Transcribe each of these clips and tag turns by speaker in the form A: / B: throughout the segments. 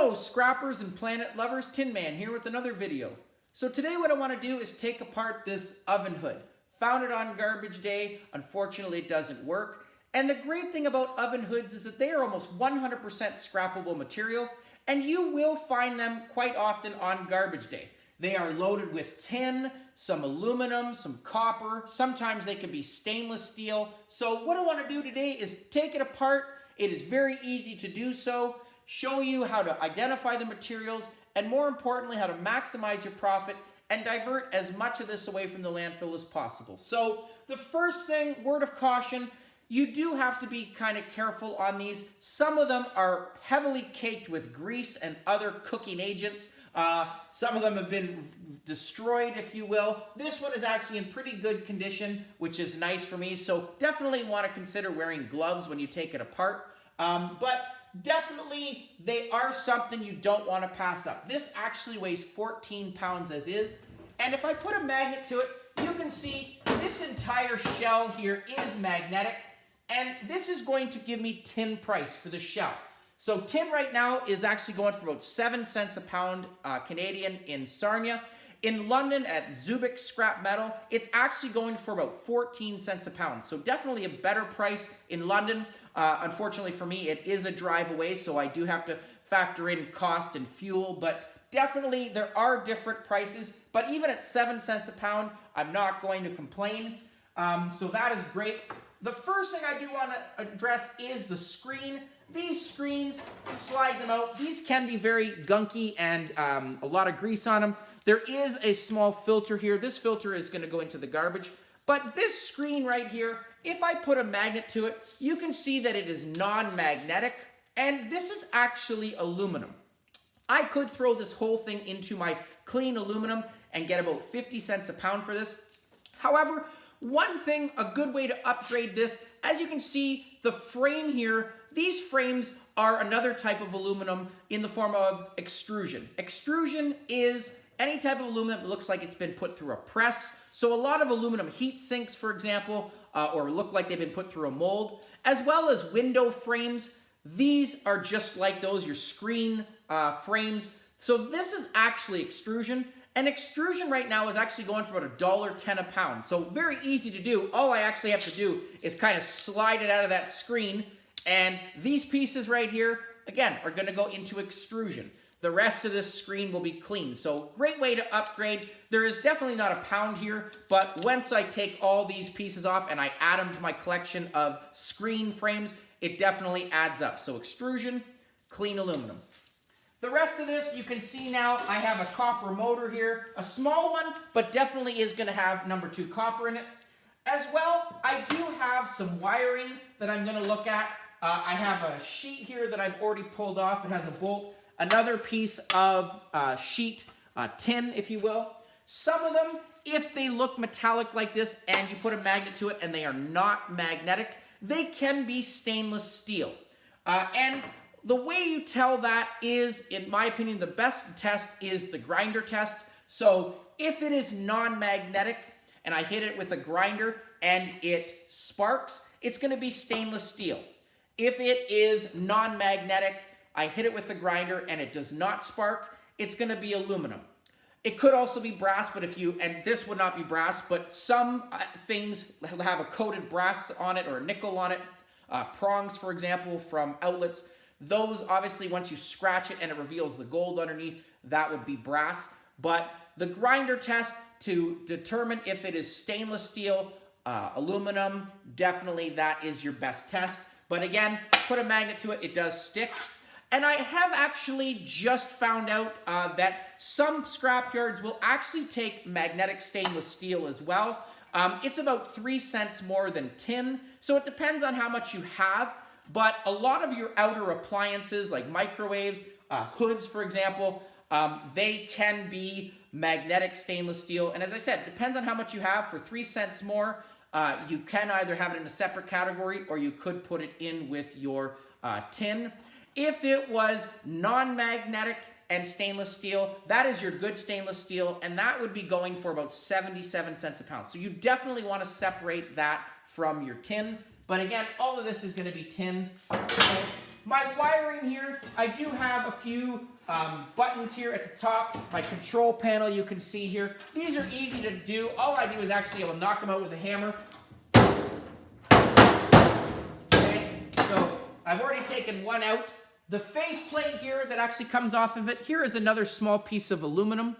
A: Hello scrappers and planet lovers, Tin Man here with another video. So today what I want to do is take apart this oven hood. Found it on garbage day, unfortunately it doesn't work. And the great thing about oven hoods is that they are almost 100% scrappable material, and you will find them quite often on garbage day. They are loaded with tin, some aluminum, some copper, sometimes they can be stainless steel. So what I want to do today is take it apart. It is very easy to do so. Show you how to identify the materials, and more importantly, how to maximize your profit and divert as much of this away from the landfill as possible. So the first thing, word of caution, you do have to be kind of careful on these. Some of them are heavily caked with grease and other cooking agents. Some of them have been destroyed, if you will. This one is actually in pretty good condition, which is nice for me. So definitely want to consider wearing gloves when you take it apart. But definitely, they are something you don't want to pass up. This actually weighs 14 pounds as is. And if I put a magnet to it, you can see this entire shell here is magnetic. And this is going to give me tin price for the shell. So tin right now is actually going for about 7 cents a pound Canadian in Sarnia. In London at Zubik Scrap Metal, it's actually going for about 14 cents a pound. So definitely a better price in London. Unfortunately for me, it is a drive away, so I do have to factor in cost and fuel. But definitely there are different prices. But even at 7 cents a pound, I'm not going to complain. So that is great. The first thing I do want to address is the screen. These screens, slide them out. These can be very gunky and a lot of grease on them. There is a small filter here. This filter is going to go into the garbage. But this screen right here, if I put a magnet to it, you can see that it is non-magnetic. And this is actually aluminum. I could throw this whole thing into my clean aluminum and get about 50 cents a pound for this. However, one thing, a good way to upgrade this, as you can see, the frame here, these frames are another type of aluminum in the form of extrusion. Extrusion is any type of aluminum that looks like it's been put through a press. So a lot of aluminum heat sinks, for example, or look like they've been put through a mold, as well as window frames. These are just like those, your screen frames. So this is actually extrusion. And extrusion right now is actually going for about $1.10 a pound. So very easy to do. All I actually have to do is kind of slide it out of that screen. And these pieces right here, again, are going to go into extrusion. The rest of this screen will be clean. So great way to upgrade. There is definitely not a pound here, but once I take all these pieces off and I add them to my collection of screen frames, it definitely adds up. So extrusion, clean aluminum. The rest of this, you can see now, I have a copper motor here. A small one, but definitely is going to have number 2 copper in it. As well, I do have some wiring that I'm going to look at. I have a sheet here that I've already pulled off. It has a bolt. Another piece of sheet, tin, if you will. Some of them, if they look metallic like this and you put a magnet to it and they are not magnetic, they can be stainless steel. And the way you tell that is, in my opinion, the best test is the grinder test. So if it is non-magnetic and I hit it with a grinder and it sparks, it's going to be stainless steel. If it is non-magnetic, I hit it with a grinder and it does not spark, it's going to be aluminum. It could also be brass, but and this would not be brass, but some things have a coated brass on it or a nickel on it. Prongs, for example, from outlets. Those, obviously, once you scratch it and it reveals the gold underneath, that would be brass. But the grinder test to determine if it is stainless steel, aluminum, definitely that is your best test. But again, put a magnet to it, it does stick. And I have actually just found out that some scrapyards will actually take magnetic stainless steel as well. It's about 3 cents more than tin, so it depends on how much you have. But a lot of your outer appliances, like microwaves, hoods, for example, they can be magnetic stainless steel. And as I said, it depends on how much you have. For 3 cents more, you can either have it in a separate category or you could put it in with your tin. If it was non-magnetic and stainless steel, that is your good stainless steel, and that would be going for about 77 cents a pound. So you definitely want to separate that from your tin. But again, all of this is going to be tin. So My wiring here, I do have a few buttons here at the top. My control panel you can see here. These are easy to do. All I do is actually I will knock them out with a hammer. Okay, so I've already taken one out. The faceplate here that actually comes off of it, here is another small piece of aluminum.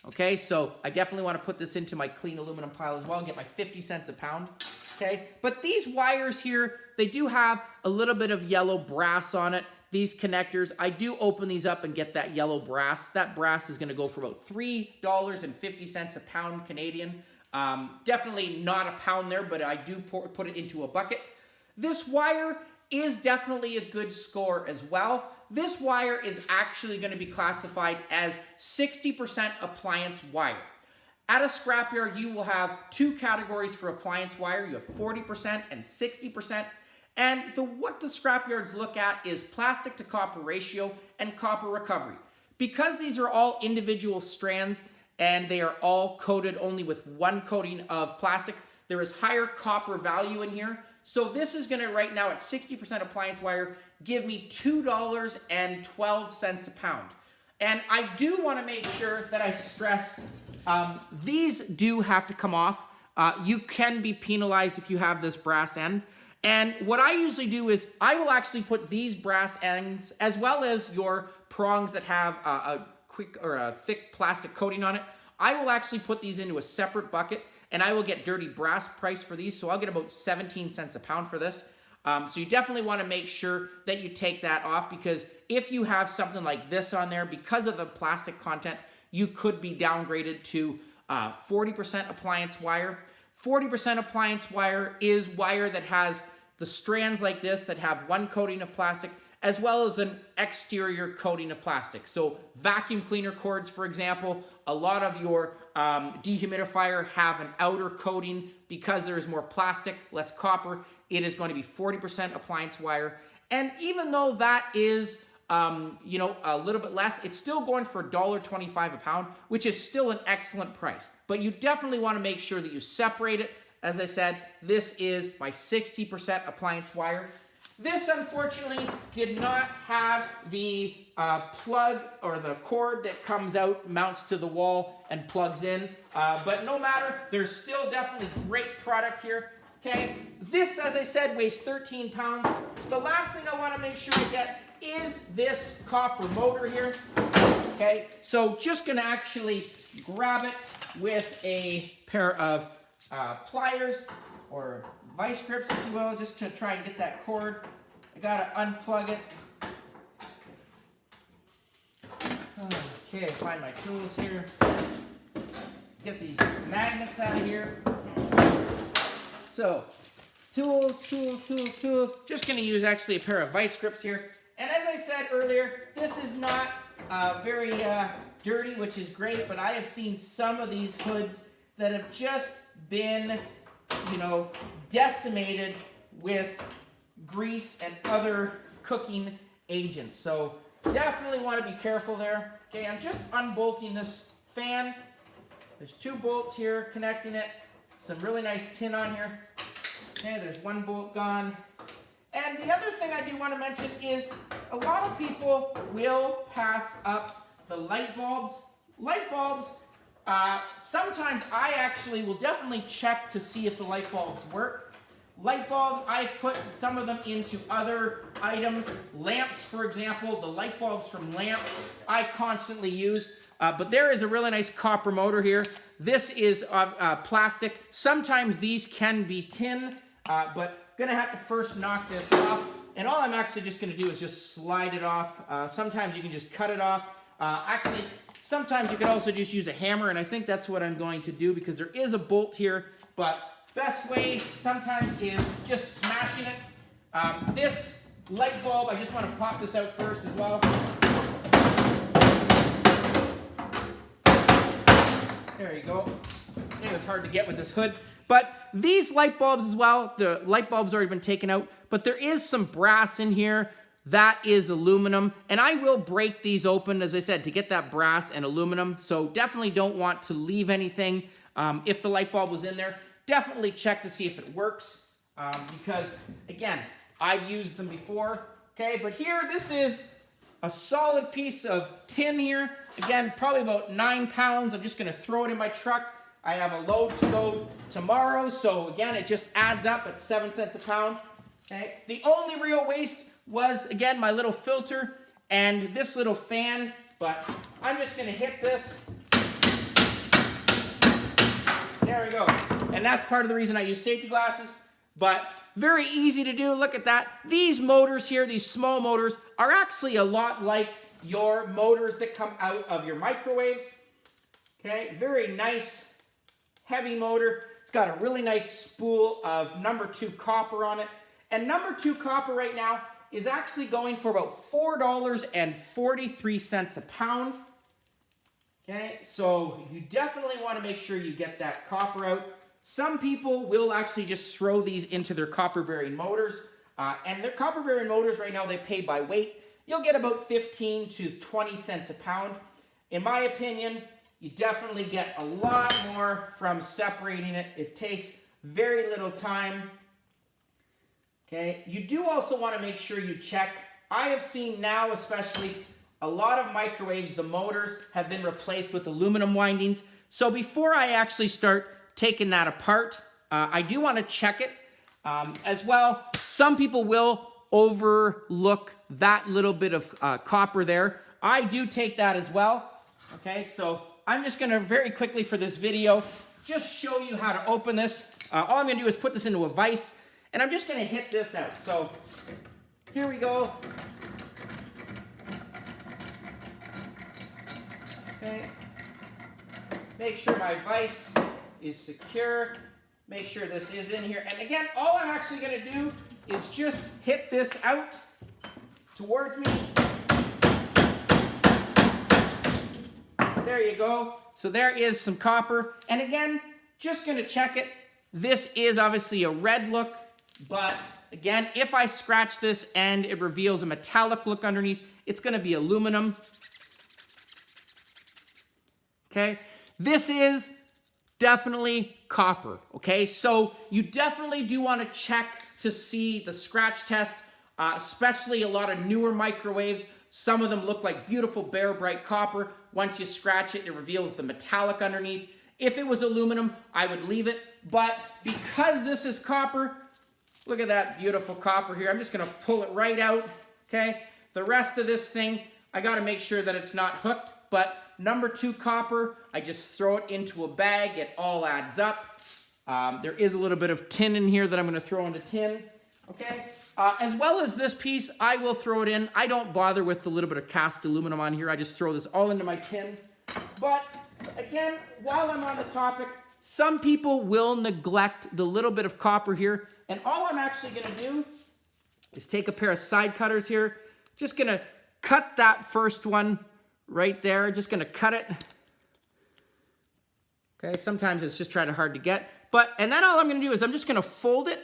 A: Okay, so I definitely want to put this into my clean aluminum pile as well and get my 50 cents a pound. Okay, but these wires here, they do have a little bit of yellow brass on it. These connectors, I do open these up and get that yellow brass. That brass is going to go for about $3.50 a pound Canadian. Definitely not a pound there, but I do put it into a bucket. This wire is definitely a good score as well. This wire is actually going to be classified as 60% appliance wire. At a scrapyard, you will have two categories for appliance wire. You have 40% and 60%. And what the scrapyards look at is plastic to copper ratio and copper recovery. Because these are all individual strands and they are all coated only with one coating of plastic, there is higher copper value in here. So this is going to, right now at 60% appliance wire, give me $2.12 a pound. And I do want to make sure that I stress these do have to come off. You can be penalized if you have this brass end. And what I usually do is I will actually put these brass ends as well as your prongs that have a thick plastic coating on it. I will actually put these into a separate bucket and I will get dirty brass price for these. So I'll get about 17 cents a pound for this. So you definitely want to make sure that you take that off, because if you have something like this on there, because of the plastic content, you could be downgraded to 40% appliance wire. 40% appliance wire is wire that has the strands like this that have one coating of plastic as well as an exterior coating of plastic. So vacuum cleaner cords, for example, a lot of your dehumidifier have an outer coating. Because there is more plastic, less copper, it is going to be 40% appliance wire. And even though that is a little bit less, it's still going for $1.25 a pound, which is still an excellent price. But you definitely want to make sure that you separate it. As I said, this is my 60% appliance wire. This, unfortunately, did not have the plug or the cord that comes out, mounts to the wall, and plugs in. But no matter, there's still definitely great product here. Okay, this, as I said, weighs 13 pounds. The last thing I want to make sure to get is this copper motor here. Okay, so just going to actually grab it with a pair of pliers or vice grips, if you will, just to try and get that cord. I got to unplug it. Okay, find my tools here. Get these magnets out of here. So, tools. Just going to use actually a pair of vice grips here. And as I said earlier, this is not very dirty, which is great, but I have seen some of these hoods that have just been, decimated with grease and other cooking agents. So definitely want to be careful there. Okay, I'm just unbolting this fan. There's two bolts here connecting it. Some really nice tin on here. Okay, there's one bolt gone. And the other thing I do want to mention is a lot of people will pass up the light bulbs. Light bulbs, sometimes I actually will definitely check to see if the light bulbs work. Light bulbs, I've put some of them into other items. Lamps, for example, the light bulbs from lamps I constantly use. But there is a really nice copper motor here. This is plastic. Sometimes these can be tin, but gonna have to first knock this off. And all I'm actually just gonna do is just slide it off. Sometimes you can just cut it off. Actually, sometimes you could also just use a hammer, and I think that's what I'm going to do because there is a bolt here, but best way sometimes is just smashing it. This light bulb, I just want to pop this out first as well. There you go. It was hard to get with this hood. But these light bulbs as well, the light bulb's already been taken out, but there is some brass in here. That is aluminum, and I will break these open, as I said, to get that brass and aluminum. So definitely don't want to leave anything. If the light bulb was in there, definitely check to see if it works, because again, I've used them before. Okay, but here, this is a solid piece of tin here. Again, probably about 9 pounds. I'm just gonna throw it in my truck. I have a load to go tomorrow, so again, it just adds up at 7 cents a pound. Okay, the only real waste was, again, my little filter and this little fan, but I'm just gonna hit this. There we go. And that's part of the reason I use safety glasses, but very easy to do. Look at that. These motors here, these small motors, are actually a lot like your motors that come out of your microwaves. Okay, very nice, heavy motor. It's got a really nice spool of #2 copper on it. And #2 copper right now is actually going for about $4.43 a pound. Okay, so you definitely want to make sure you get that copper out. Some people will actually just throw these into their copper bearing motors. And their copper bearing motors right now, they pay by weight. You'll get about 15 to 20 cents a pound. In my opinion, you definitely get a lot more from separating it. It takes very little time. Okay, you do also want to make sure you check. I have seen now, especially, a lot of microwaves, the motors have been replaced with aluminum windings. So before I actually start taking that apart, I do want to check it as well. Some people will overlook that little bit of copper there. I do take that as well. Okay, so I'm just going to very quickly for this video just show you how to open this. All I'm going to do is put this into a vise, and I'm just going to hit this out. So here we go. Okay. Make sure my vise is secure. Make sure this is in here. And again, all I'm actually going to do is just hit this out towards me. There you go. So there is some copper. And again, just going to check it. This is obviously a red look, but again, if I scratch this and it reveals a metallic look underneath, it's going to be aluminum. Okay, this is definitely copper, okay? So you definitely do want to check to see the scratch test, especially a lot of newer microwaves. Some of them look like beautiful bare bright copper. Once you scratch it, it reveals the metallic underneath. If it was aluminum, I would leave it. But because this is copper, look at that beautiful copper here. I'm just going to pull it right out, okay? The rest of this thing, I got to make sure that it's not hooked, but #2 copper, I just throw it into a bag. It all adds up. There is a little bit of tin in here that I'm going to throw into tin. Okay. As well as this piece, I will throw it in. I don't bother with the little bit of cast aluminum on here. I just throw this all into my tin. But again, while I'm on the topic, some people will neglect the little bit of copper here. And all I'm actually going to do is take a pair of side cutters here. Just going to cut that first one right there, just gonna cut it. Okay, sometimes it's just trying hard to get. And then all I'm gonna do is I'm just gonna fold it.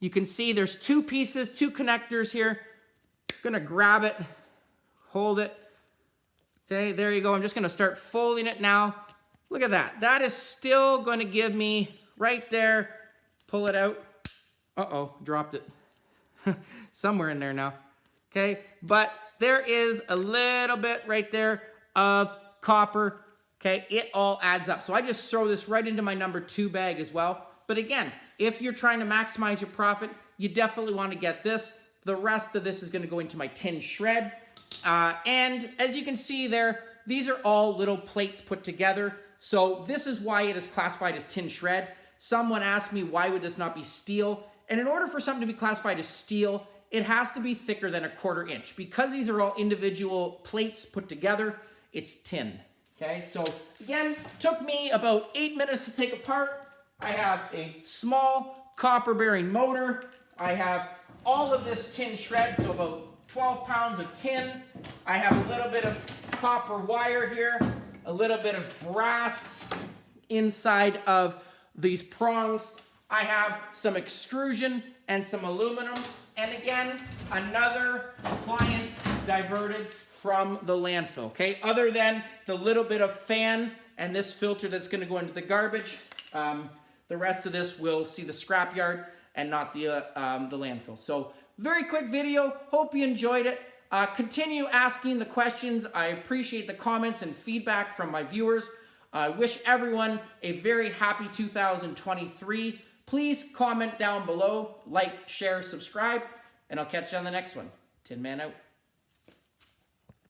A: You can see there's 2 pieces, 2 connectors here. Gonna grab it, hold it. Okay, there you go. I'm just gonna start folding it now. Look at that. That is still gonna give me right there. Pull it out. Uh-oh, dropped it. Somewhere in there now. Okay, but there is a little bit right there of copper. Okay, it all adds up. So I just throw this right into my #2 bag as well. But again, if you're trying to maximize your profit, you definitely want to get this. The rest of this is going to go into my tin shred. And as you can see there, these are all little plates put together. So this is why it is classified as tin shred. Someone asked me, why would this not be steel? And in order for something to be classified as steel, it has to be thicker than 1/4 inch. Because these are all individual plates put together, it's tin. Okay, so again, took me about 8 minutes to take apart. I have a small copper bearing motor. I have all of this tin shred, so about 12 pounds of tin. I have a little bit of copper wire here, a little bit of brass inside of these prongs. I have some extrusion and some aluminum. And again, another appliance diverted from the landfill, okay? Other than the little bit of fan and this filter that's gonna go into the garbage, the rest of this will see the scrapyard and not the landfill. So very quick video. Hope you enjoyed it. Continue asking the questions. I appreciate the comments and feedback from my viewers. I wish everyone a very happy 2023. Please comment down below, like, share, subscribe, and I'll catch you on the next one. Tin Man out.